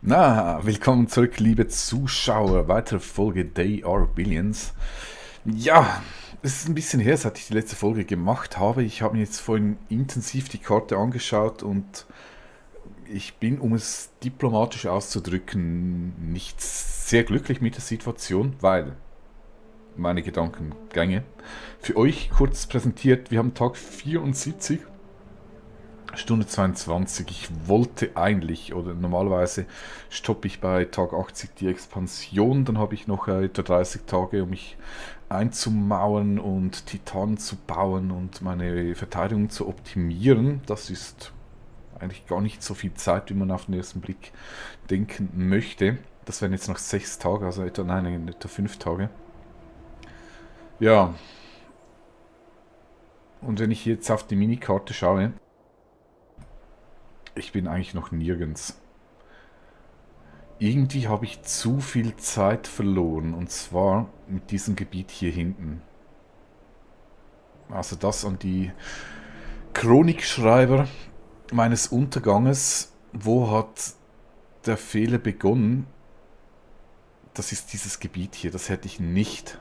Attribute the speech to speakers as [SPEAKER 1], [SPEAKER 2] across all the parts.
[SPEAKER 1] Na, willkommen zurück, liebe Zuschauer. Weitere Folge They Are Billions. Ja, es ist ein bisschen her, seit ich die letzte Folge gemacht habe. Ich habe mir jetzt vorhin intensiv die Karte angeschaut und ich bin, um es diplomatisch auszudrücken, nicht sehr glücklich mit der Situation, weil meine Gedankengänge für euch kurz präsentiert. Wir haben Tag 74. Stunde 22. Ich wollte eigentlich, oder normalerweise stoppe ich bei Tag 80 die Expansion, dann habe ich noch etwa 30 Tage, um mich einzumauern und Titanen zu bauen und meine Verteidigung zu optimieren. Das ist eigentlich gar nicht so viel Zeit, wie man auf den ersten Blick denken möchte. Das wären jetzt noch 6 Tage, also etwa, nein, etwa 5 Tage. Ja, und wenn ich jetzt auf die Minikarte schaue, ich bin eigentlich noch nirgends. Irgendwie habe ich zu viel Zeit verloren, und zwar mit diesem Gebiet hier hinten. Also das an die Chronikschreiber meines Unterganges. Wo hat der Fehler begonnen? Das ist dieses Gebiet hier. Das hätte ich nicht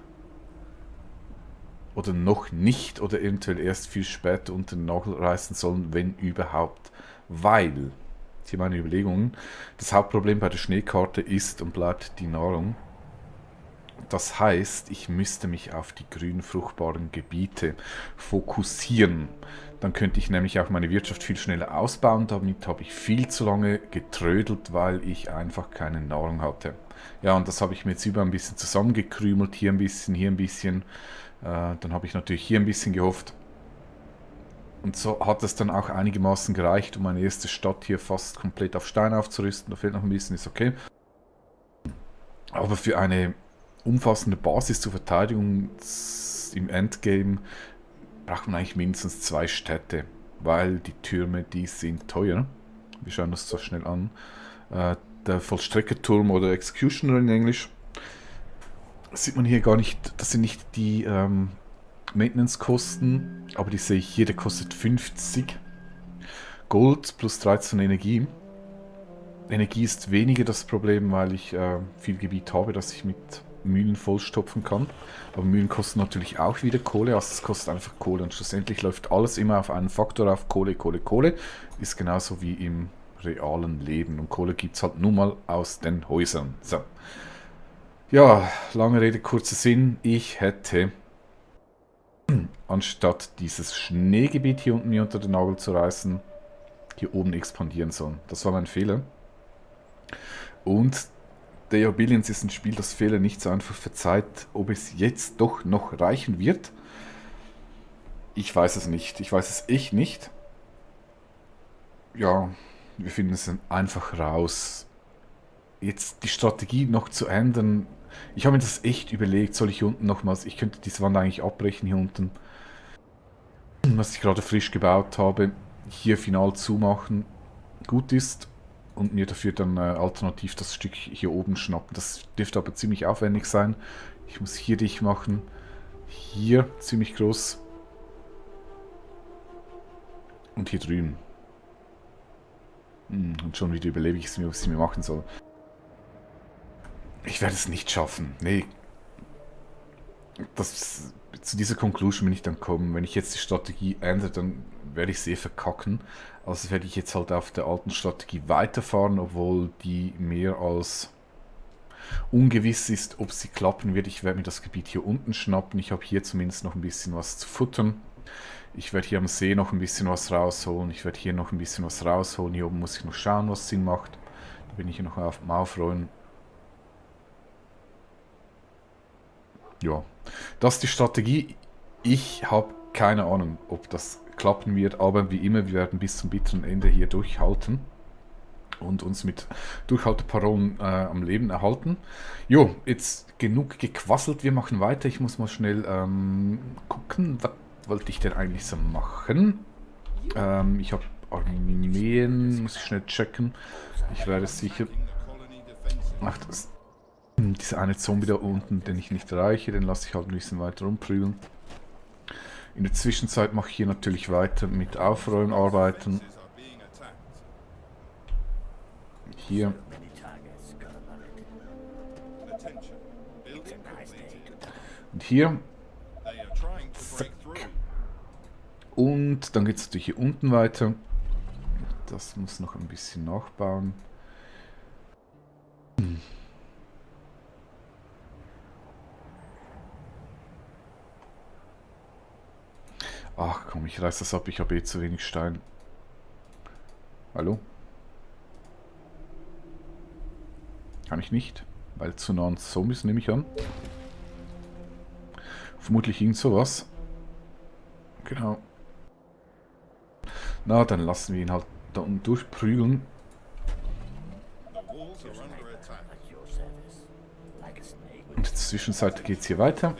[SPEAKER 1] oder noch nicht oder eventuell erst viel später unter den Nagel reißen sollen, wenn überhaupt. Weil, hier meine Überlegungen, das Hauptproblem bei der Schneekarte ist und bleibt die Nahrung. Das heißt, ich müsste mich auf die grün fruchtbaren Gebiete fokussieren. Dann könnte ich nämlich auch meine Wirtschaft viel schneller ausbauen. Damit habe ich viel zu lange getrödelt, weil ich einfach keine Nahrung hatte. Ja, und das habe ich mir jetzt über ein bisschen zusammengekrümelt. Hier ein bisschen, hier ein bisschen. Dann habe ich natürlich hier ein bisschen gehofft. Und so hat es dann auch einigermaßen gereicht, um meine erste Stadt hier fast komplett auf Stein aufzurüsten. Da fehlt noch ein bisschen, ist okay. Aber für eine umfassende Basis zur Verteidigung im Endgame braucht man eigentlich mindestens 2 Städte, weil die Türme, die sind teuer. Wir schauen uns das schnell an. Der Vollstreckerturm oder Executioner in Englisch, das sieht man hier gar nicht. Das sind nicht die Maintenance-Kosten, aber die sehe ich hier, der kostet 50 Gold plus 13 Energie. Energie ist weniger das Problem, weil ich viel Gebiet habe, das ich mit Mühlen vollstopfen kann. Aber Mühlen kosten natürlich auch wieder Kohle, also es kostet einfach Kohle und schlussendlich läuft alles immer auf einen Faktor auf. Kohle, Kohle, Kohle ist genauso wie im realen Leben und Kohle gibt es halt nun mal aus den Häusern. So. Ja, lange Rede, kurzer Sinn, ich hätte anstatt dieses Schneegebiet hier unten mir unter den Nagel zu reißen, hier oben expandieren sollen. Das war mein Fehler. Und They Are Billions ist ein Spiel, das Fehler nicht so einfach verzeiht. Ob es jetzt doch noch reichen wird, ich weiß es nicht. Ich weiß es echt nicht. Ja, wir finden es einfach raus. Jetzt die Strategie noch zu ändern. Ich habe mir das echt überlegt. Soll ich hier unten nochmals... Ich könnte diese Wand eigentlich abbrechen hier unten. Was ich gerade frisch gebaut habe. Hier final zumachen. Gut ist. Und mir dafür dann alternativ das Stück hier oben schnappen. Das dürfte aber ziemlich aufwendig sein. Ich muss hier dicht machen. Hier ziemlich groß. Und hier drüben. Und schon wieder überlege ich es mir, was ich mir machen soll. Ich werde es nicht schaffen. Nee. Zu dieser Conclusion bin ich dann kommen. Wenn ich jetzt die Strategie ändere, dann werde ich sie verkacken. Also werde ich jetzt halt auf der alten Strategie weiterfahren, obwohl die mehr als ungewiss ist, ob sie klappen wird. Ich werde mir das Gebiet hier unten schnappen. Ich habe hier zumindest noch ein bisschen was zu futtern. Ich werde hier am See noch ein bisschen was rausholen. Ich werde hier noch ein bisschen was rausholen. Hier oben muss ich noch schauen, was Sinn macht. Da bin ich hier noch auf dem Aufräumen. Ja, das ist die Strategie. Ich habe keine Ahnung, ob das klappen wird, aber wie immer, wir werden bis zum bitteren Ende hier durchhalten und uns mit Durchhalteparolen am Leben erhalten. Jo, jetzt genug gequasselt, wir machen weiter. Ich muss mal schnell gucken, was wollte ich denn eigentlich so machen? Ich habe Armeen, muss ich schnell checken. Ich werde sicher... Ach, das... Dieser eine Zombie da unten, den ich nicht erreiche, den lasse ich halt ein bisschen weiter rumprügeln. In der Zwischenzeit mache ich hier natürlich weiter mit Aufräumen, Arbeiten. Hier Und hier. Zack. Und dann geht es natürlich hier unten weiter. Das muss noch ein bisschen nachbauen. Ach komm, ich reiß das ab, ich habe eh zu wenig Stein. Hallo? Kann ich nicht, weil zu nah an Zombies nehme ich an. Vermutlich irgend sowas. Genau. Na, dann lassen wir ihn halt da unten durchprügeln. Und in der Zwischenzeit geht es hier weiter.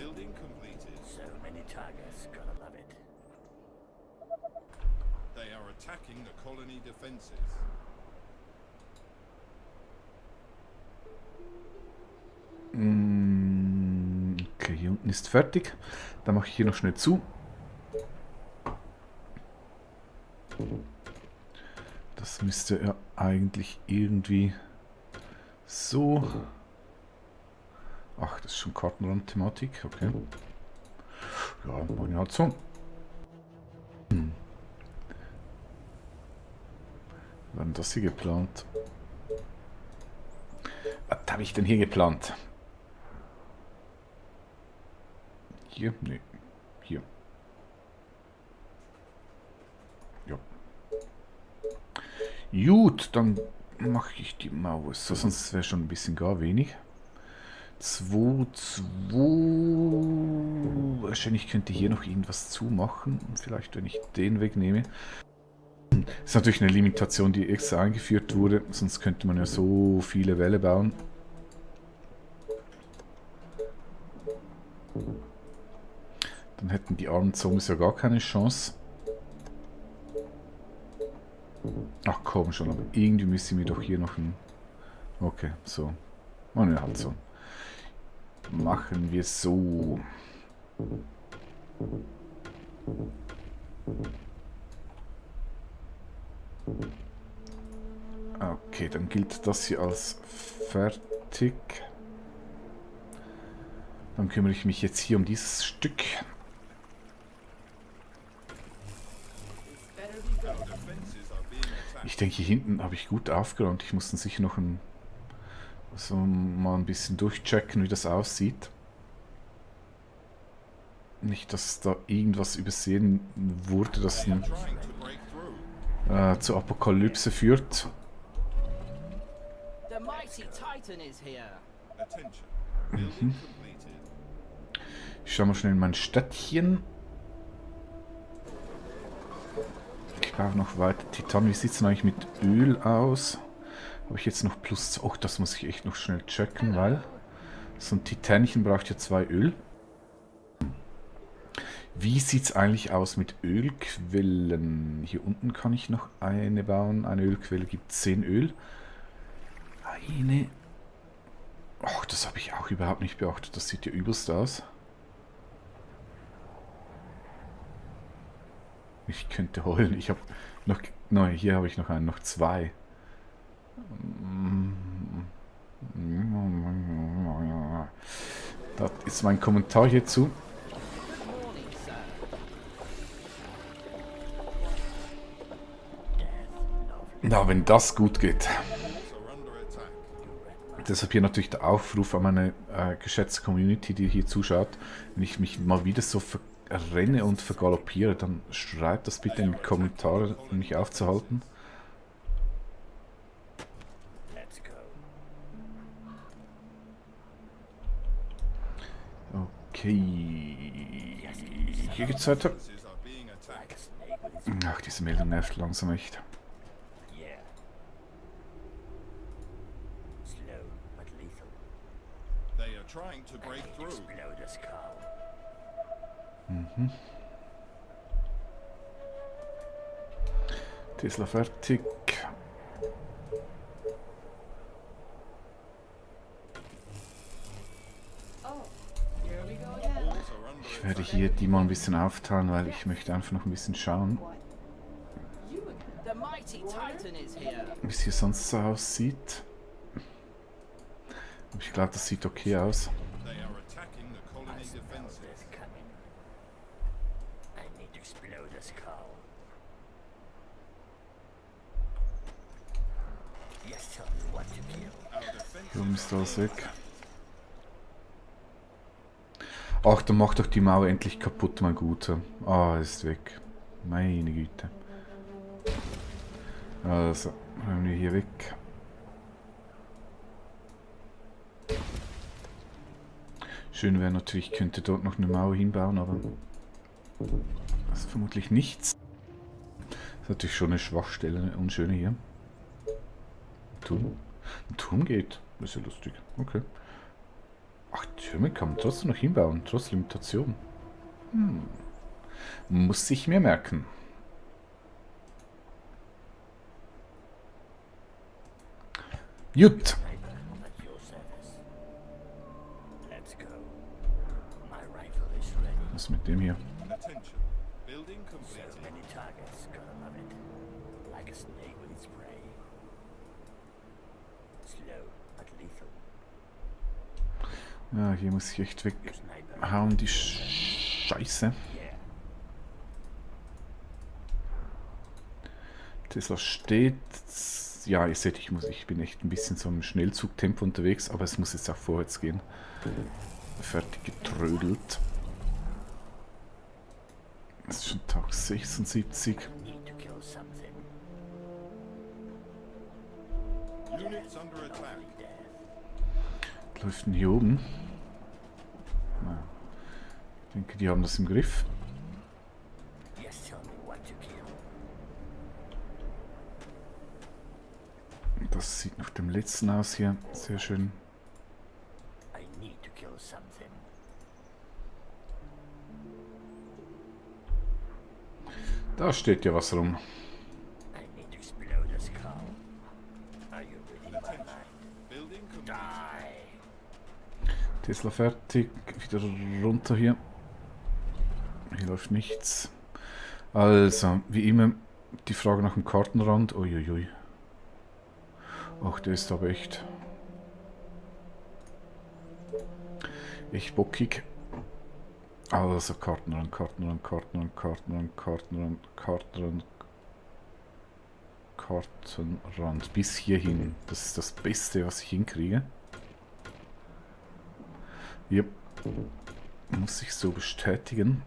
[SPEAKER 1] Okay, hier unten ist fertig. Dann mache ich hier noch schnell zu. Das müsste ja eigentlich irgendwie so... Ach, das ist schon Kartenrand-Thematik, okay. Ja, wollen wir halt so. Wann das hier geplant? Was habe ich denn hier geplant? Hier? Nee. Hier. Ja. Gut, dann mache ich die Maus. So, sonst wäre schon ein bisschen gar wenig. 2, 2. Wahrscheinlich könnte hier noch irgendwas zumachen. Vielleicht, wenn ich den wegnehme. Das ist natürlich eine Limitation, die extra eingeführt wurde. Sonst könnte man ja so viele Wälle bauen. Dann hätten die armen Zombies ja gar keine Chance. Ach komm schon, aber irgendwie müssen wir doch hier noch ein... Okay, so. Oh ne, halt so. Machen wir so. Okay, dann gilt das hier als fertig. Dann kümmere ich mich jetzt hier um dieses Stück. Ich denke, hier hinten habe ich gut aufgeräumt. Ich muss dann sicher noch so mal ein bisschen durchchecken, wie das aussieht. Nicht, dass da irgendwas übersehen wurde, das zur Apokalypse führt. Mhm. Ich schaue mal schnell in mein Städtchen. Ich brauche noch weiter Titan. Wie sieht es denn eigentlich mit Öl aus? Habe ich jetzt noch plus... Oh, das muss ich echt noch schnell checken, weil so ein Titänchen braucht ja 2 Öl. Wie sieht es eigentlich aus mit Ölquellen? Hier unten kann ich noch eine bauen. Eine Ölquelle gibt 10 Öl. Eine... Ach, das habe ich auch überhaupt nicht beachtet. Das sieht ja übelst aus. Ich könnte heulen. Ich habe noch... Nein, hier habe ich noch einen, noch 2. Das ist mein Kommentar hierzu. Na, wenn das gut geht. Deshalb hier natürlich der Aufruf an meine geschätzte Community, die hier zuschaut. Wenn ich mich mal wieder so verrenne und vergaloppiere, dann schreibt das bitte in die Kommentare, um mich aufzuhalten. Okay. Hier geht's weiter. Ach, diese Meldung nervt langsam echt. Mhm. Tesla fertig. Ich werde hier die mal ein bisschen aufteilen, weil ich möchte einfach noch ein bisschen schauen, wie es hier sonst so aussieht. Ob Ich glaube, das sieht okay aus.
[SPEAKER 2] They are attacking the colony defenses.
[SPEAKER 3] There's coming. I need to explode this cow. Yes, tell me what to kill.
[SPEAKER 2] Our defenses
[SPEAKER 1] Hier oben ist alles weg. Ach, dann mach doch die Mauer endlich kaputt, mein Guter. Ah, ist weg. Meine Güte. Also, räumen wir hier weg. Schön wäre natürlich, ich könnte dort noch eine Mauer hinbauen, aber das ist vermutlich nichts. Das ist natürlich schon eine Schwachstelle, eine unschöne hier. Turm. Ein Turm geht. Das ist ja lustig. Okay. Ach, Türme kann man trotzdem noch hinbauen, trotz Limitation. Muss ich mir merken. Gut.
[SPEAKER 3] Sniper at your service. Let's go. My rifle is ready.
[SPEAKER 1] Was ist mit dem hier?
[SPEAKER 2] attention. Building
[SPEAKER 3] So
[SPEAKER 2] completed.
[SPEAKER 3] many targets, gotta love it. Like a snake with its prey. Slow, but lethal.
[SPEAKER 1] Ja, hier muss ich echt
[SPEAKER 3] Your sniper.
[SPEAKER 1] weghauen, die Scheiße.
[SPEAKER 3] Yeah.
[SPEAKER 1] Tesla steht. Ja, ihr seht, ich bin echt ein bisschen so im Schnellzugtempo unterwegs, aber es muss jetzt auch vorwärts gehen. Fertig getrödelt. Es ist schon Tag 76.
[SPEAKER 3] Need to kill something.
[SPEAKER 2] Units under attack.
[SPEAKER 3] Only death.
[SPEAKER 1] Was läuft denn hier oben? Na, ich denke, die haben das im Griff.
[SPEAKER 3] Yes, tell me what to kill.
[SPEAKER 1] Das sieht nach dem letzten aus hier. Sehr schön.
[SPEAKER 3] I need to kill something.
[SPEAKER 1] Da steht ja was rum.
[SPEAKER 3] I need to explode this cow. Are you reading my
[SPEAKER 2] Attention.
[SPEAKER 3] mind?
[SPEAKER 2] Building completed.
[SPEAKER 3] Die.
[SPEAKER 1] Tesla fertig. Wieder runter hier. Hier läuft nichts. Also, wie immer, die Frage nach dem Kartenrand. Uiuiui. Ach, der ist aber echt bockig. Also, Kartenrand, Kartenrand, Kartenrand, Kartenrand, Kartenrand, Kartenrand, Kartenrand. Bis hierhin. Das ist das Beste, was ich hinkriege. Yep. Muss ich so bestätigen.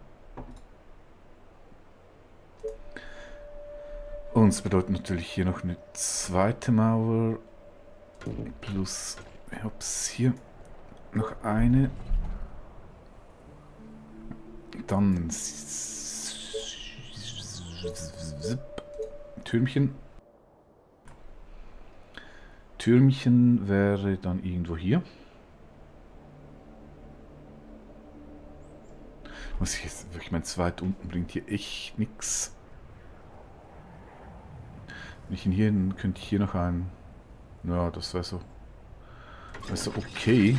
[SPEAKER 1] Und es bedeutet natürlich hier noch eine zweite Mauer. Plus, ich hab's hier noch eine. Dann Türmchen. Türmchen wäre dann irgendwo hier. Muss ich jetzt wirklich, mein zweit unten bringt hier echt nix. Wenn ich ihn hier, könnte ich hier noch einen. Ja, das wäre so. Also okay.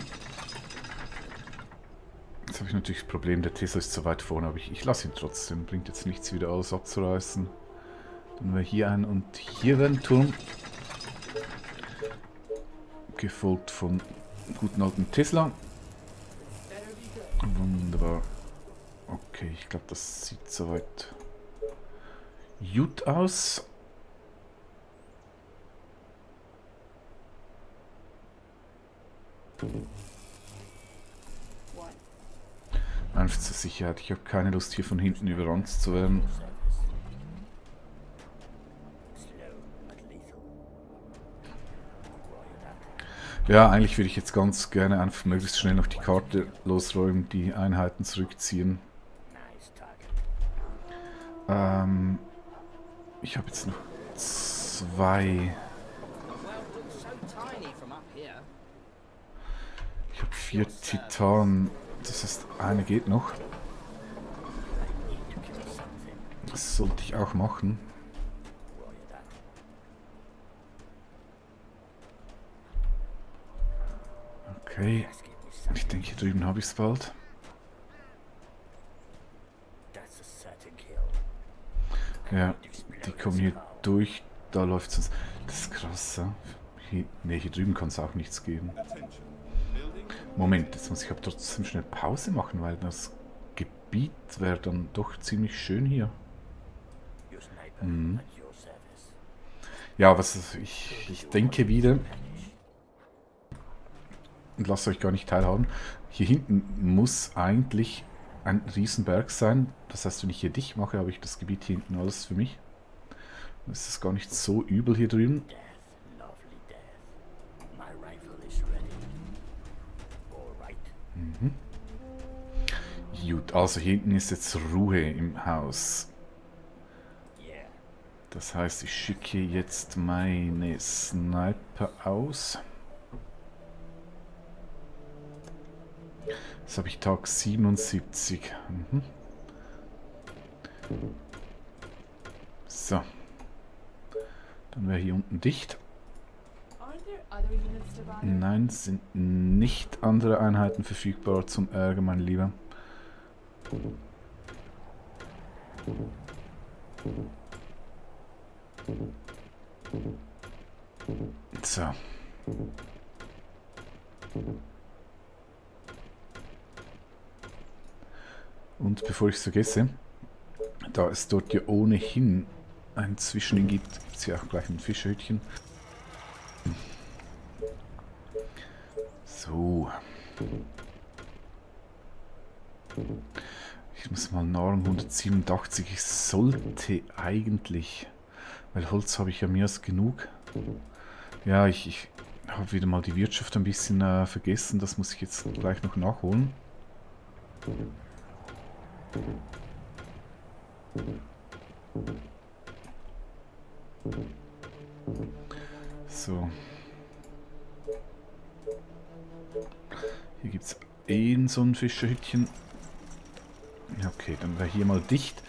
[SPEAKER 1] Jetzt habe ich natürlich das Problem, der Tesla ist zu weit vorne, aber ich lasse ihn trotzdem. Bringt jetzt nichts, wieder alles abzureißen. Dann wäre hier ein und hier wäre ein Turm. Gefolgt von guten alten Tesla. Wunderbar. Okay, ich glaube, das sieht soweit gut aus. Einfach zur Sicherheit. Ich habe keine Lust, hier von hinten überrannt zu werden. Ja, eigentlich würde ich jetzt ganz gerne einfach möglichst schnell noch die Karte losräumen, die Einheiten zurückziehen. Ich habe jetzt noch zwei. Ich habe 4 Titan. Das heißt, eine geht noch. Das sollte ich auch machen. Okay. Ich denke, hier drüben habe ich es bald. Ja, die kommen hier durch. Da läuft es. Das ist krass, ja? Hier drüben kann es auch nichts geben.
[SPEAKER 2] Attention.
[SPEAKER 1] Moment, jetzt muss ich aber trotzdem schnell Pause machen, weil das Gebiet wäre dann doch ziemlich schön hier.
[SPEAKER 3] Your sniper at your service.
[SPEAKER 1] Ja, ich denke wieder und lasst euch gar nicht teilhaben. Hier hinten muss eigentlich ein Riesenberg sein. Das heißt, wenn ich hier dicht mache, habe ich das Gebiet hier hinten alles für mich. Dann ist es gar nicht so übel hier drüben.
[SPEAKER 3] Death, lovely death. My rifle is ready. All right.
[SPEAKER 1] Gut, also hier hinten ist jetzt Ruhe im Haus.
[SPEAKER 3] Yeah.
[SPEAKER 1] Das heißt, ich schicke jetzt meine Sniper aus. Jetzt habe ich Tag 77. So. Dann wäre hier unten dicht.
[SPEAKER 4] Aren't there other units to buy?
[SPEAKER 1] Nein, es sind nicht andere Einheiten verfügbar zum Ärger, mein Lieber. So. Und bevor ich es vergesse, da es dort ja ohnehin ein Zwischending gibt, gibt es hier auch gleich ein Fischerhütchen. So. Ich muss mal Nahrung 187. Ich sollte eigentlich, weil Holz habe ich ja mehr als genug. Ja, ich habe wieder mal die Wirtschaft ein bisschen vergessen. Das muss ich jetzt gleich noch nachholen. So. Hier gibt es so ein Fischerhütchen. Okay, dann wäre hier mal dicht.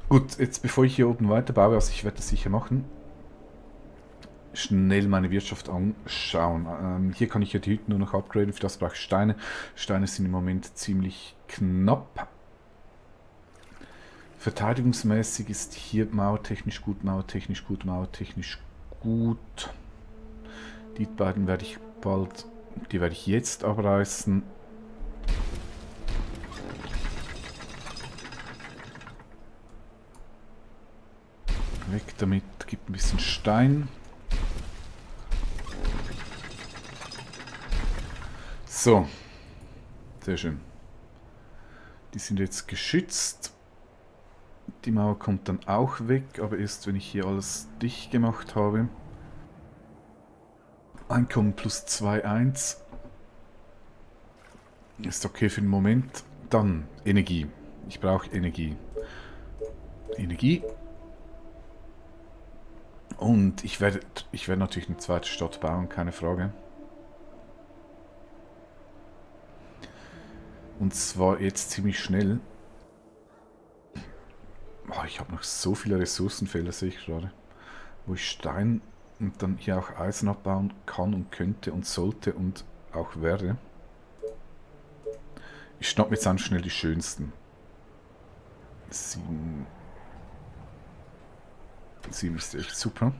[SPEAKER 1] Gut, jetzt bevor ich hier oben weiterbaue, also ich werde das sicher machen, schnell meine Wirtschaft anschauen. Hier kann ich ja die Hütten nur noch upgraden, für das brauche ich Steine. Steine sind im Moment ziemlich knapp. Verteidigungsmäßig ist hier mauertechnisch gut, mauertechnisch gut, mauertechnisch gut. Die beiden werde ich bald, die werde ich jetzt abreißen. Weg damit, gibt ein bisschen Stein. So, sehr schön. Die sind jetzt geschützt. Die Mauer kommt dann auch weg, aber erst wenn ich hier alles dicht gemacht habe. Einkommen plus 2,1. Ist okay für den Moment. Dann Energie. Ich brauche Energie. Energie. Und ich werde natürlich eine zweite Stadt bauen, keine Frage. Und zwar jetzt ziemlich schnell. Oh, ich habe noch so viele Ressourcenfelder, sehe ich gerade. Wo ich Stein und dann hier auch Eisen abbauen kann und könnte und sollte und auch werde. Ich schnapp mir jetzt einfach schnell die schönsten. 7 ist echt super.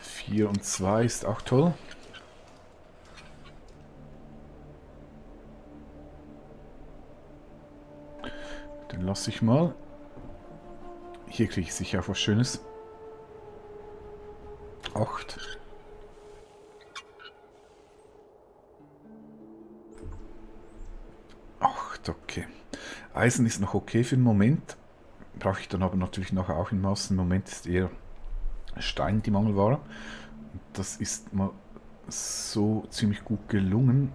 [SPEAKER 1] Vier und 2 ist auch toll. Den lasse ich mal. Hier kriege ich sicher auch was Schönes. 8. Okay. Eisen ist noch okay für den Moment. Brauche ich dann aber natürlich nachher auch in Maßen. Im Moment ist eher Stein die Mangelware. Das ist mal so ziemlich gut gelungen.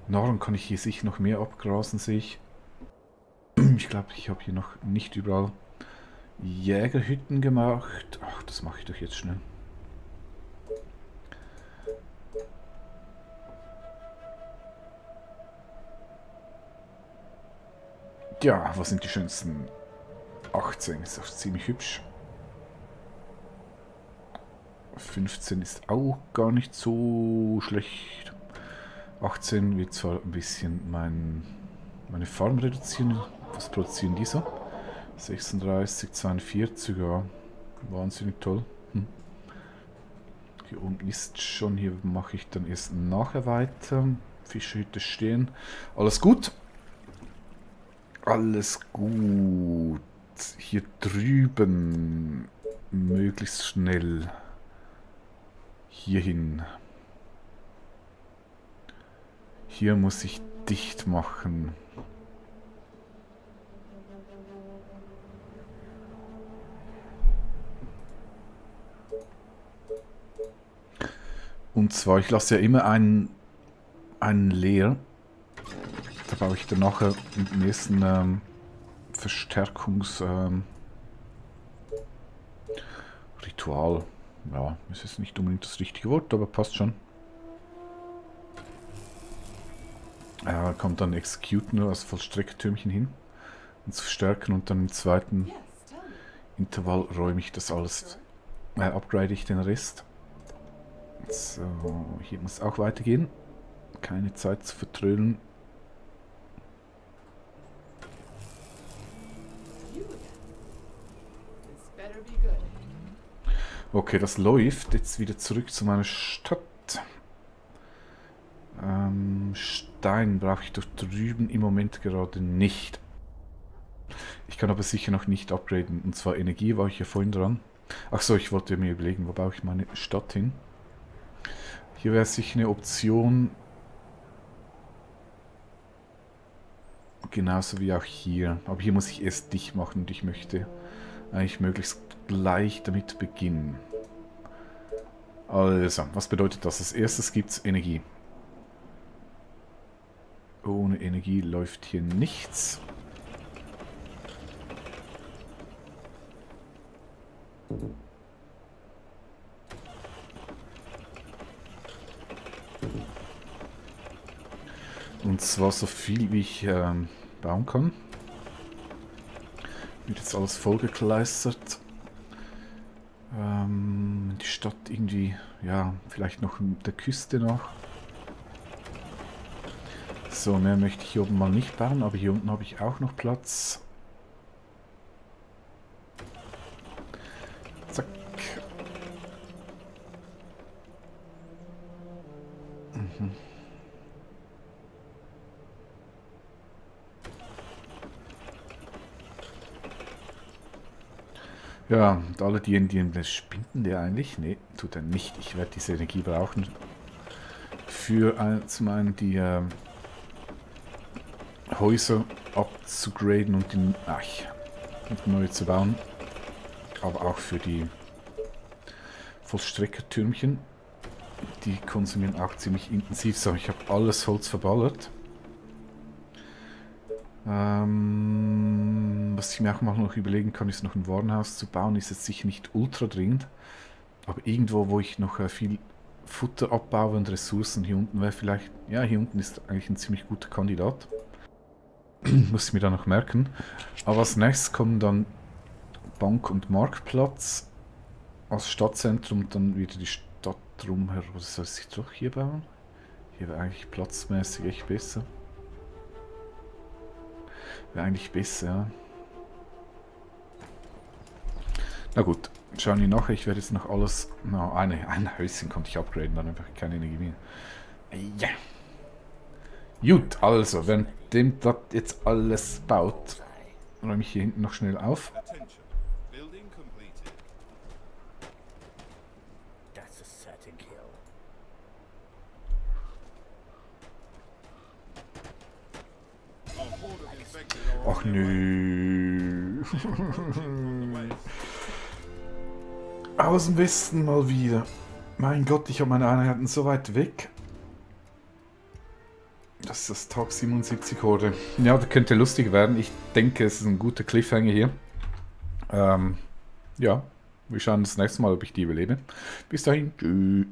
[SPEAKER 1] Nahrung kann ich hier sicher noch mehr abgrasen, sehe ich. Ich glaube, ich habe hier noch nicht überall Jägerhütten gemacht. Ach, das mache ich doch jetzt schnell. Ja, was sind die schönsten? 18 ist auch ziemlich hübsch. 15 ist auch gar nicht so schlecht. 18 wird zwar ein bisschen meine Farm reduzieren. Was produzieren die so? 36, 42, ja. Wahnsinnig toll. Hier unten ist schon, hier mache ich dann erst nachher weiter. Fischhütte stehen. Alles gut? Alles gut. Hier drüben möglichst schnell hierhin. Hier muss ich dicht machen. Und zwar, ich lasse ja immer einen leer. Da baue ich dann nachher mit dem nächsten Ritual. Ja, es ist nicht unbedingt das richtige Wort, aber passt schon. Ja, kommt dann Execute, also Vollstrecktürmchen hin. Und zu verstärken und dann im zweiten
[SPEAKER 4] Yes, tell me.
[SPEAKER 1] Intervall räume ich das alles. Upgrade ich den Rest. So, hier muss auch weitergehen. Keine Zeit zu vertrödeln.
[SPEAKER 4] You again. This better be good.
[SPEAKER 1] Okay, das läuft. Jetzt wieder zurück zu meiner Stadt. Stein brauche ich doch drüben im Moment gerade nicht. Ich kann aber sicher noch nicht upgraden. Und zwar Energie war ich ja vorhin dran. Ach so, ich wollte mir überlegen, wo baue ich meine Stadt hin. Hier wäre sicher eine Option. Genauso wie auch hier. Aber hier muss ich erst dicht machen und ich möchte eigentlich möglichst gleich damit beginnen. Also, was bedeutet das? Als erstes gibt es Energie. Ohne Energie läuft hier nichts. Und zwar so viel wie ich bauen kann. Wird jetzt alles vollgekleistert. Die Stadt irgendwie, ja, vielleicht noch der Küste nach. So, mehr möchte ich hier oben mal nicht bauen, aber hier unten habe ich auch noch Platz. Zack. Mhm. Ja, und alle diejenigen, die spinnen der eigentlich? Nee, tut er nicht. Ich werde diese Energie brauchen für zum einen die Häuser abzugraden und die neue zu bauen. Aber auch für die Vollstreckertürmchen. Die konsumieren auch ziemlich intensiv. So, ich habe alles Holz verballert. Was ich mir auch mal noch überlegen kann, ist noch ein Warenhaus zu bauen. Ist jetzt sicher nicht ultra dringend. Aber irgendwo, wo ich noch viel Futter abbaue und Ressourcen. Hier unten wäre vielleicht... Ja, hier unten ist eigentlich ein ziemlich guter Kandidat. Muss ich mir dann noch merken. Aber als nächstes kommen dann Bank und Marktplatz als Stadtzentrum. Dann wieder die Stadt drumherum. Was soll ich doch hier bauen? Hier wäre eigentlich platzmäßig echt besser. Wäre eigentlich besser, ja. Na gut, schauen wir nachher. Ich werde jetzt noch alles... Na, ein Häuschen konnte ich upgraden, dann einfach keine Energie mehr. Ja. Gut, also, währenddem das jetzt alles baut, räume ich hier hinten noch schnell auf.
[SPEAKER 2] Attention. Building completed.
[SPEAKER 3] That's a certain kill.
[SPEAKER 2] A horde of infected are
[SPEAKER 1] Ach nö. Aus dem Westen mal wieder. Mein Gott, ich habe meine Einheiten so weit weg. Das ist das Tag 77 Horde. Ja, das könnte lustig werden. Ich denke, es ist ein guter Cliffhanger hier. Ja, wir schauen das nächste Mal, ob ich die überlebe. Bis dahin, tschüss.